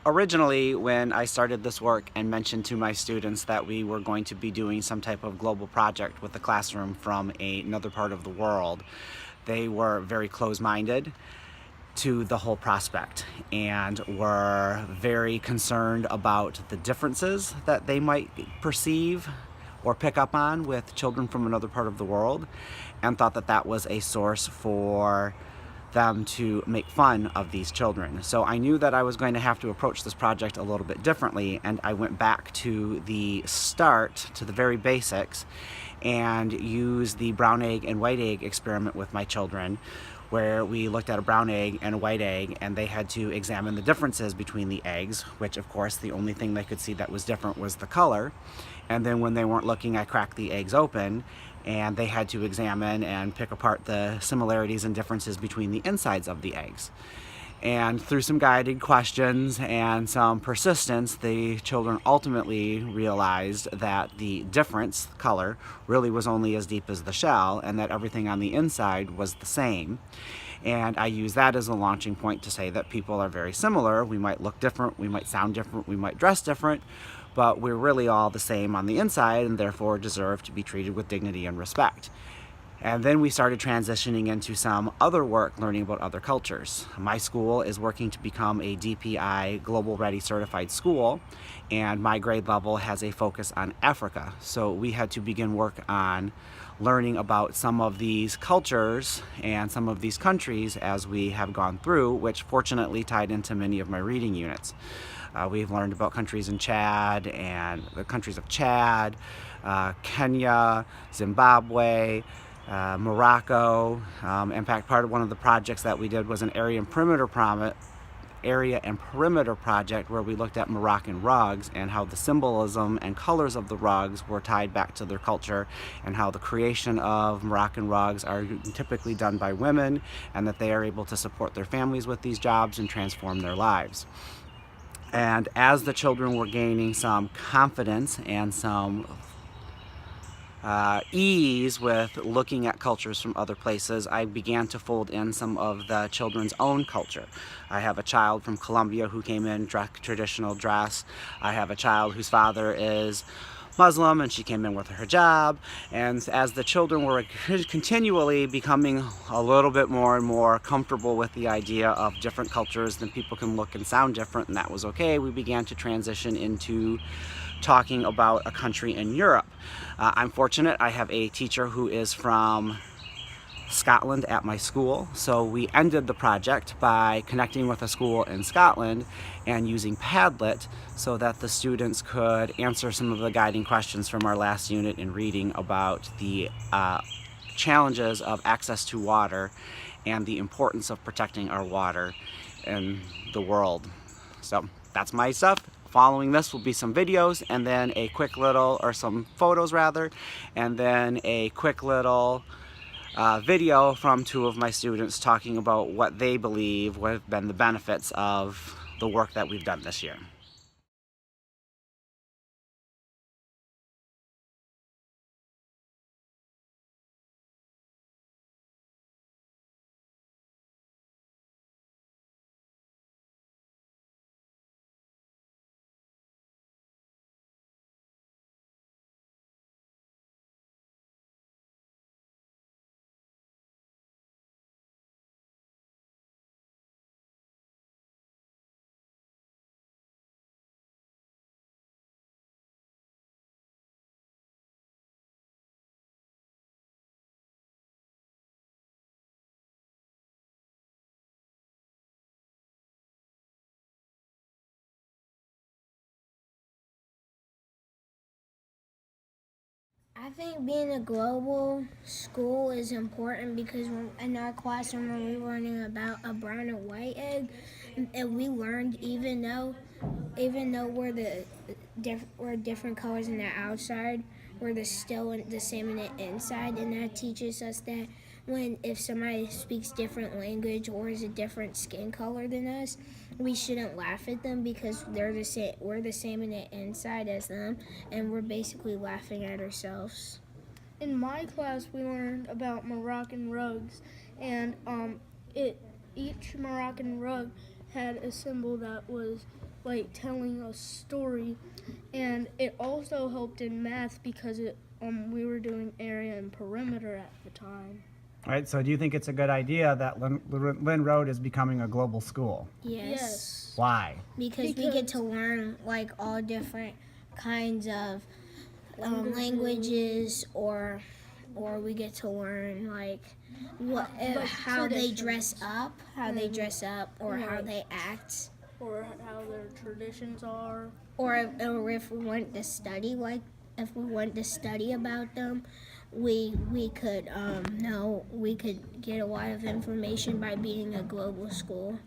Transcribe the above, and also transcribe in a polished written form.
Originally, when I started this work and mentioned to my students that we were going to be doing some type of global project with the classroom from another part of the world, they were very close-minded to the whole prospect and were very concerned about the differences that they might perceive or pick up on with children from another part of the world, and thought that that was a source for them to make fun of these children. So I knew that I was going to have to approach this project a little bit differently, and I went back to the start, to the very basics, and used the brown egg and white egg experiment with my children, where we looked at a brown egg and a white egg, and they had to examine the differences between the eggs, which of course the only thing they could see that was different was the color. And then when they weren't looking, I cracked the eggs open, and they had to examine and pick apart the similarities and differences between the insides of the eggs. And through some guided questions and some persistence, the children ultimately realized that the difference, color, really was only as deep as the shell, and that everything on the inside was the same. And I use that as a launching point to say that people are very similar. We might look different, we might sound different, we might dress different, but we're really all the same on the inside, and therefore deserve to be treated with dignity and respect. And then we started transitioning into some other work, learning about other cultures. My school is working to become a DPI Global Ready certified school, and my grade level has a focus on Africa. So we had to begin work on learning about some of these cultures and some of these countries as we have gone through, which fortunately tied into many of my reading units. We've learned about countries in Chad and the countries of Chad, Kenya, Zimbabwe, Morocco. In fact, one of the projects that we did was an area and perimeter project where we looked at Moroccan rugs and how the symbolism and colors of the rugs were tied back to their culture, and how the creation of Moroccan rugs are typically done by women, and that they are able to support their families with these jobs and transform their lives. And as the children were gaining some confidence and some ease with looking at cultures from other places, I began to fold in some of the children's own culture. I have a child from Colombia who came in traditional dress. I have a child whose father is Muslim, and she came in with her hijab. And as the children were continually becoming a little bit more and more comfortable with the idea of different cultures, then people can look and sound different, and that was okay, we began to transition into talking about a country in Europe. I'm fortunate, I have a teacher who is from Scotland at my school, so we ended the project by connecting with a school in Scotland and using Padlet so that the students could answer some of the guiding questions from our last unit in reading about the challenges of access to water and the importance of protecting our water in the world. So that's my stuff. Following this will be some videos, and then a quick little, or some photos rather, and then a quick little video from two of my students talking about what they believe would have been the benefits of the work that we've done this year. I think being a global school is important because in our classroom when we were learning about a brown and white egg, and we learned even though we're different colors in the outside, we're still the same in the inside, and that teaches us that if somebody speaks different language or is a different skin color than us, we shouldn't laugh at them because we're the same in the inside as them, and we're basically laughing at ourselves. In my class, we learned about Moroccan rugs, and it each Moroccan rug had a symbol that was like telling a story, and it also helped in math because we were doing area and perimeter at the time. All right, so do you think it's a good idea that Lynn Road is becoming a global school? Yes. Why? Because we get to learn like all different kinds of languages, or we get to learn like how they dress up, or how they act, Or how their traditions are. or if we want to study about them, we could get a lot of information by being a global school.